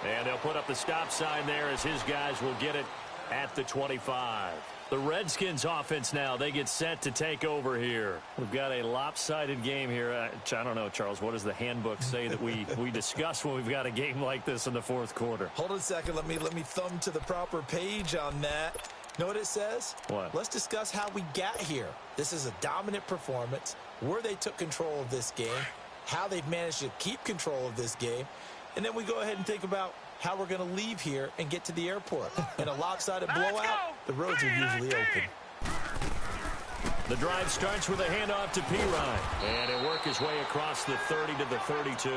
And they'll put up the stop sign there as his guys will get it at the 25. The Redskins offense now, they get set to take over here. We've got a lopsided game here. I don't know, Charles, what does the handbook say that we discuss when we've got a game like this in the 4th quarter? Hold on a second. Let me thumb to the proper page on that. Know what it says? What? Let's discuss how we got here. This is a dominant performance, where they took control of this game, how they've managed to keep control of this game, and then we go ahead and think about how we're going to leave here and get to the airport. In a lopsided blowout, the roads are usually open. The drive starts with a handoff to Pirine, and he'll work his way across the 30 to the 32.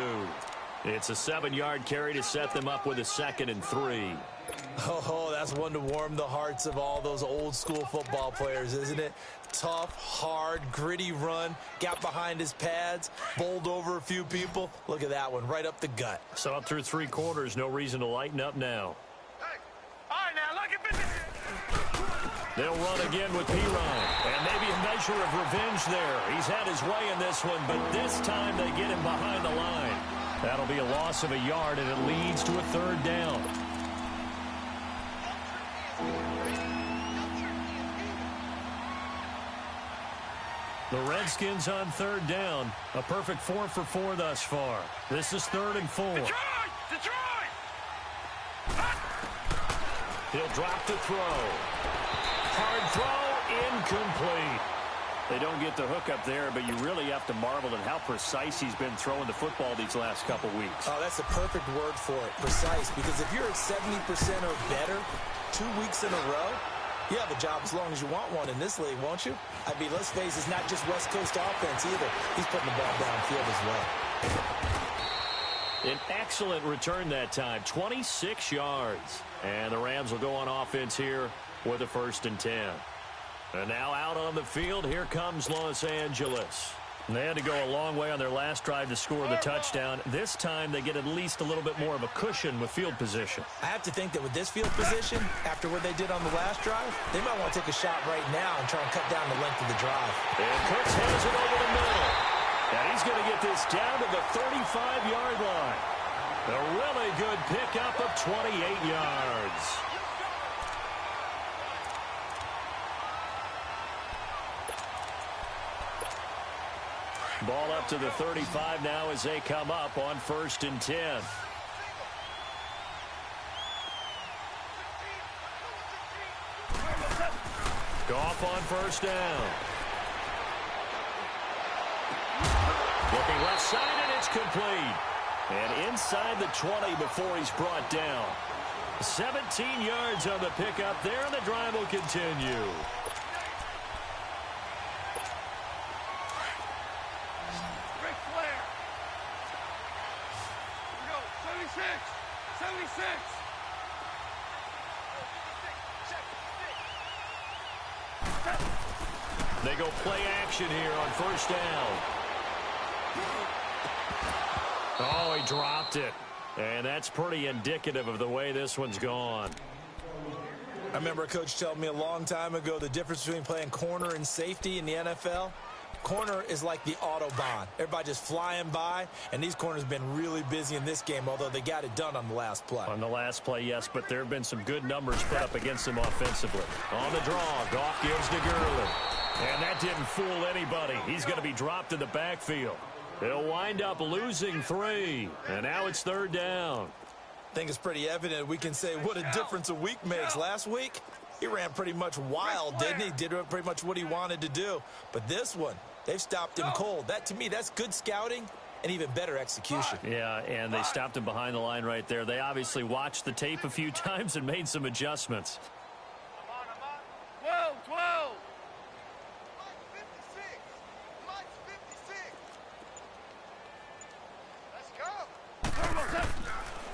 It's a 7-yard carry to set them up with a 2nd and 3. Oh, that's one to warm the hearts of all those old-school football players, isn't it? Tough, hard, gritty run, got behind his pads, bowled over a few people. Look at that one, right up the gut. So up through 3 quarters, no reason to lighten up now. Hey. All right, now, look at this. They'll run again with Pirine, and maybe a measure of revenge there. He's had his way in this one, but this time they get him behind the line. That'll be a loss of a yard, and it leads to a 3rd down. The Redskins on 3rd down. A perfect 4 for 4 thus far. This is 3rd and 4. Detroit! He'll drop the throw. Hard throw, incomplete. They don't get the hook up there, but you really have to marvel at how precise he's been throwing the football these last couple weeks. Oh, that's a perfect word for it, precise, because if you're at 70% or better 2 weeks in a row, you have a job as long as you want one in this league, won't you? I mean, let's face it, it's not just West Coast offense either. He's putting the ball downfield as well. An excellent return that time, 26 yards. And the Rams will go on offense here with a 1st and 10. And now out on the field, here comes Los Angeles. And they had to go a long way on their last drive to score the touchdown. This time they get at least a little bit more of a cushion with field position. I have to think that with this field position, after what they did on the last drive, they might want to take a shot right now and try and cut down the length of the drive. And Cooks has it over the middle. And he's going to get this down to the 35-yard line. A really good pickup of 28 yards. Ball up to the 35 now as they come up on 1st and 10. Goff on 1st down. Looking left side, and it's complete. And inside the 20 before he's brought down. 17 yards on the pickup there, and the drive will continue. They go play action here on 1st down. Oh, he dropped it. And that's pretty indicative of the way this one's gone. I remember a coach telling me a long time ago the difference between playing corner and safety in the NFL. Corner is like the Autobahn. Everybody just flying by, and these corners have been really busy in this game, although they got it done on the last play. On the last play, yes, but there have been some good numbers put up against them offensively. On the draw, Goff gives to Gurley. And that didn't fool anybody. He's going to be dropped in the backfield. They'll wind up losing 3. And now it's 3rd down. I think it's pretty evident we can say what a difference a week makes. Last week, he ran pretty much wild, didn't he? Did pretty much what he wanted to do. But this one, they've stopped him cold. That, to me, that's good scouting and even better execution. Yeah, and they stopped him behind the line right there. They obviously watched the tape a few times and made some adjustments. 12, 12.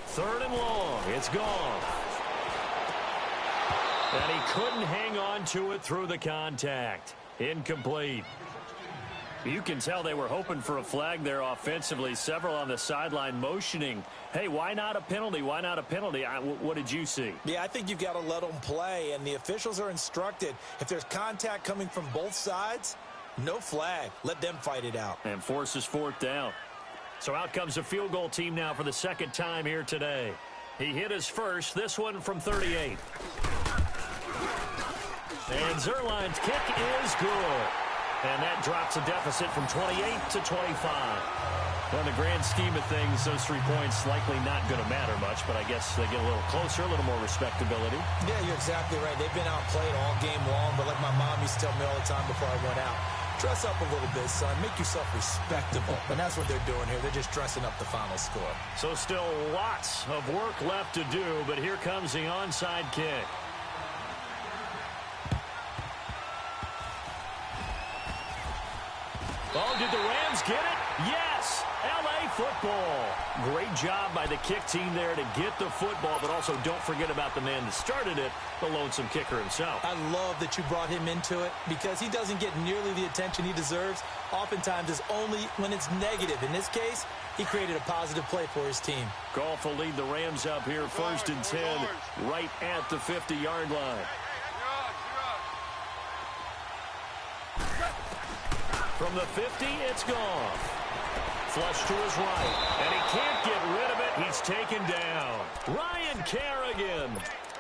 3rd and long. It's gone. And he couldn't hang on to it through the contact. Incomplete. You can tell they were hoping for a flag there offensively. Several on the sideline motioning, hey, why not a penalty? Why not a penalty? What did you see? Yeah, I think you've got to let them play, and the officials are instructed. If there's contact coming from both sides, no flag. Let them fight it out. And forces 4th down. So out comes a field goal team now for the 2nd time here today. He hit his first, this one from 38. And Zerline's kick is good. And that drops a deficit from 28 to 25. Well, in the grand scheme of things, those 3 points likely not going to matter much, but I guess they get a little closer, a little more respectability. Yeah, you're exactly right. They've been outplayed all game long, but like my mom used to tell me all the time before I went out, dress up a little bit, son. Make yourself respectable. And that's what they're doing here. They're just dressing up the final score. So still lots of work left to do, but here comes the onside kick. Oh, did the Rams get it? Yes! L.A. football. Great job by the kick team there to get the football, but also don't forget about the man that started it, the lonesome kicker himself. I love that you brought him into it because he doesn't get nearly the attention he deserves. Oftentimes it's only when it's negative. In this case, he created a positive play for his team. Goff will lead the Rams up here 1st and 10 right at the 50-yard line. From the 50, it's gone. Flush to his right, and he can't get rid of it. He's taken down. Ryan Kerrigan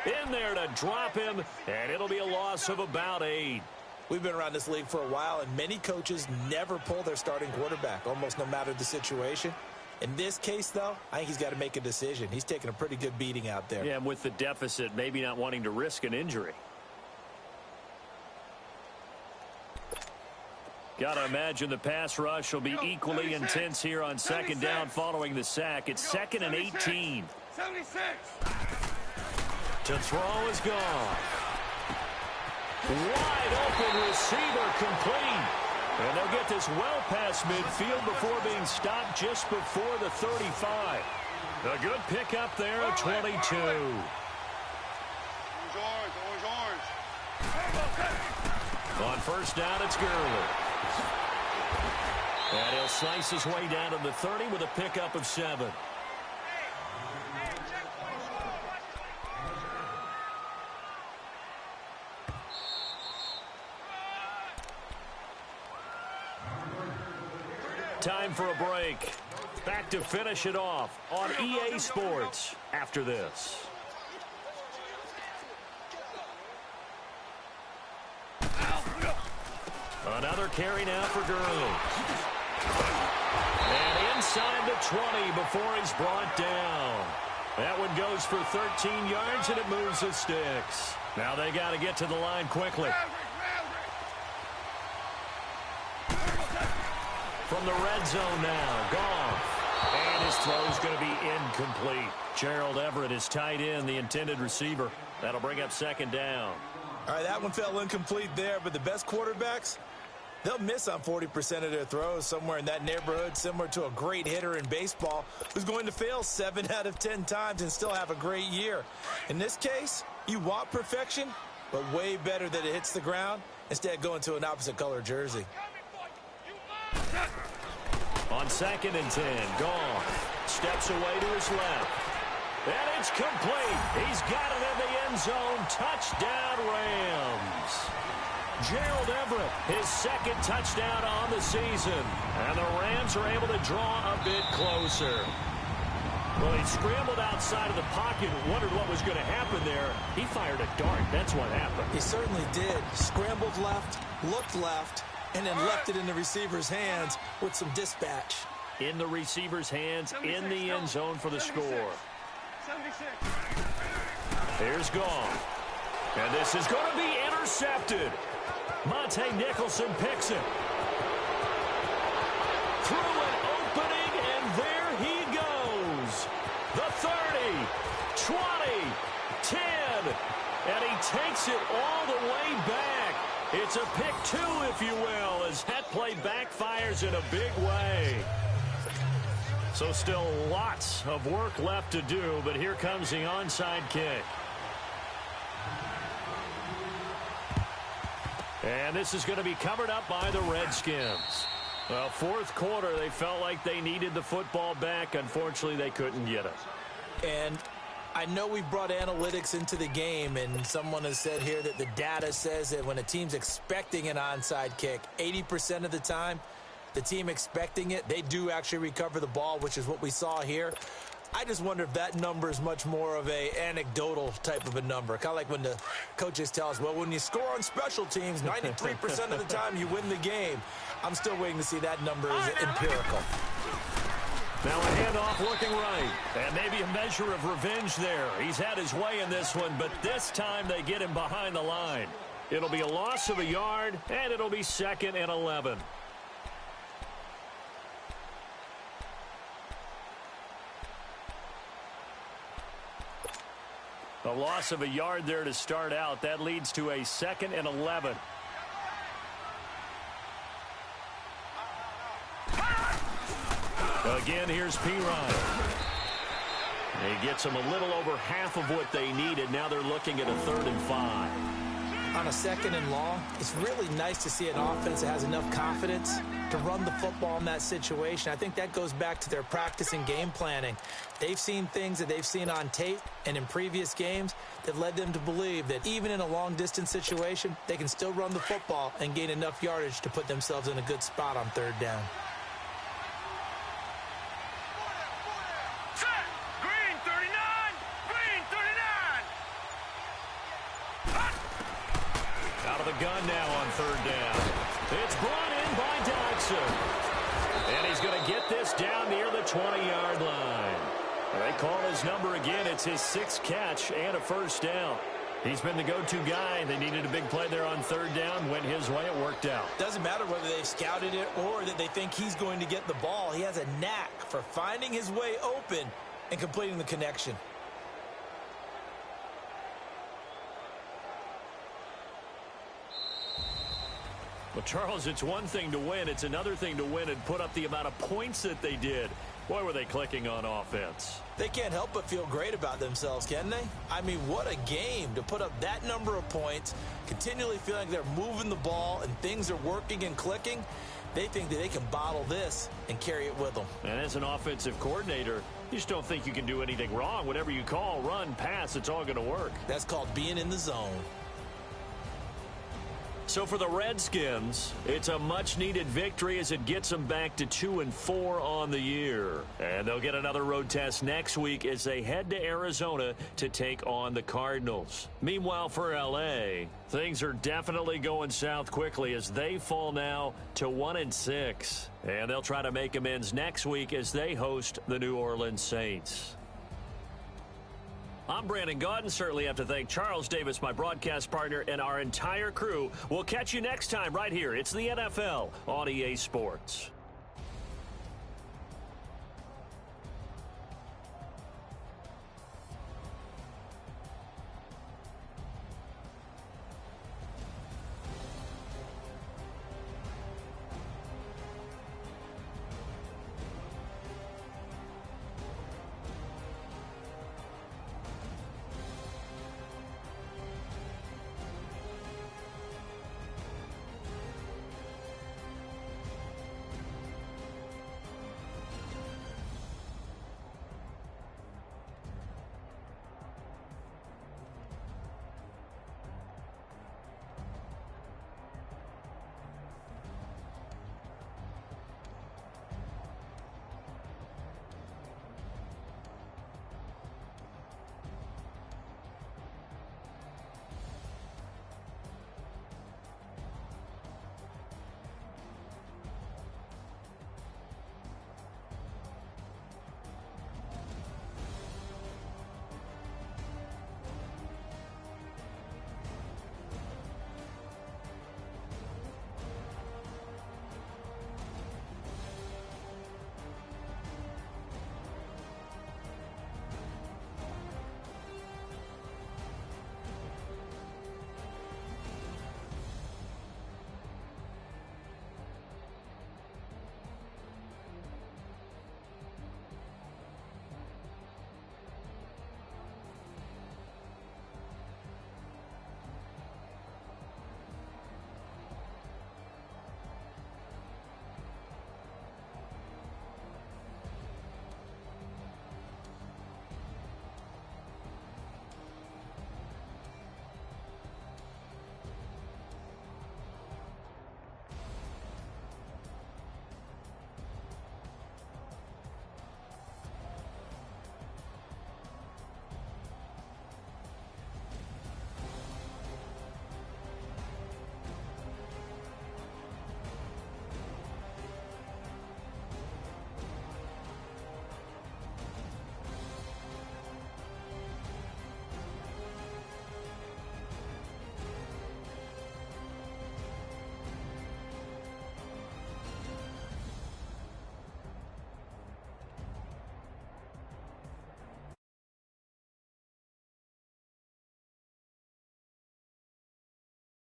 in there to drop him, and it'll be a loss of about 8. We've been around this league for a while, and many coaches never pull their starting quarterback, almost no matter the situation. In this case, though, I think he's got to make a decision. He's taking a pretty good beating out there. Yeah, and with the deficit, maybe not wanting to risk an injury. Got to imagine the pass rush will be equally intense here on second down following the sack. It's 2nd and 18. 76. To throw is gone. Wide open receiver complete. And they'll get this well past midfield before being stopped just before the 35. A good pickup there at 22. On first down, it's Gurley. And he'll slice his way down to the 30 with a pickup of 7. Time for a break. Back to finish it off on EA Sports after this. Another carry now for Gurley. And inside the 20 before he's brought down. That one goes for 13 yards, and it moves the sticks. Now they got to get to the line quickly. From the red zone now, Goff. And his throw's going to be incomplete. Gerald Everett is tight end, the intended receiver. That'll bring up second down. All right, that one fell incomplete there, but the best quarterbacks, they'll miss on 40% of their throws, somewhere in that neighborhood, similar to a great hitter in baseball who's going to fail 7 out of 10 times and still have a great year. In this case, you want perfection, but way better that it hits the ground instead of going to an opposite color jersey. On 2nd and 10, Goff steps away to his left. And it's complete. He's got it in the end zone. Touchdown, Rams. Gerald Everett, his 2nd touchdown on the season. And the Rams are able to draw a bit closer. Well, he scrambled outside of the pocket and wondered what was going to happen there. He fired a dart. That's what happened. He certainly did. Scrambled left, looked left, and then left it in the receiver's hands with some dispatch. In the receiver's hands, in the end zone for the score. 76. Here's Goff. And this is going to be intercepted. Monte Nicholson picks it. Through an opening, and there he goes. The 30, 20, 10, and he takes it all the way back. It's a pick 2, if you will, as that play backfires in a big way. So still lots of work left to do, but here comes the onside kick. And this is going to be covered up by the Redskins. Well, 4th quarter, they felt like they needed the football back. Unfortunately, they couldn't get it. And I know we brought analytics into the game, and someone has said here that the data says that when a team's expecting an onside kick, 80% of the time, the team expecting it, they do actually recover the ball, which is what we saw here. I just wonder if that number is much more of a anecdotal type of a number. Kind of like when the coaches tell us, well, when you score on special teams, 93% of the time you win the game. I'm still waiting to see that number is empirical. Now a handoff looking right. And maybe a measure of revenge there. He's had his way in this one, but this time they get him behind the line. It'll be a loss of a yard, and it'll be 2nd and 11. A loss of a yard there to start out. That leads to a 2nd and 11. Again, here's P-Ryan. He gets them a little over half of what they needed. Now they're looking at a 3rd and 5. On a 2nd and long, it's really nice to see an offense that has enough confidence to run the football in that situation. I think that goes back to their practice and game planning. They've seen things that they've seen on tape and in previous games that led them to believe that even in a long-distance situation, they can still run the football and gain enough yardage to put themselves in a good spot on 3rd down. Green 39. Green 39. Out of the gun now on 3rd down. It's brought in by Dodson. And he's going to get this down near the 20-yard line. They call his number again. It's his 6th catch and a first down. He's been the go-to guy. They needed a big play there on 3rd down. Went his way. It worked out. Doesn't matter whether they've scouted it or that they think he's going to get the ball. He has a knack for finding his way open and completing the connection. Well, Charles, it's one thing to win. It's another thing to win and put up the amount of points that they did. Boy, were they clicking on offense. They can't help but feel great about themselves, can they? I mean, what a game to put up that number of points, continually feeling like they're moving the ball and things are working and clicking. They think that they can bottle this and carry it with them. And as an offensive coordinator, you just don't think you can do anything wrong. Whatever you call, run, pass, it's all going to work. That's called being in the zone. So for the Redskins, it's a much-needed victory as it gets them back to 2-4 on the year. And they'll get another road test next week as they head to Arizona to take on the Cardinals. Meanwhile, for L.A., things are definitely going south quickly as they fall now to 1-6. And they'll try to make amends next week as they host the New Orleans Saints. I'm Brandon Gaudin. Certainly have to thank Charles Davis, my broadcast partner, and our entire crew. We'll catch you next time right here. It's the NFL on EA Sports.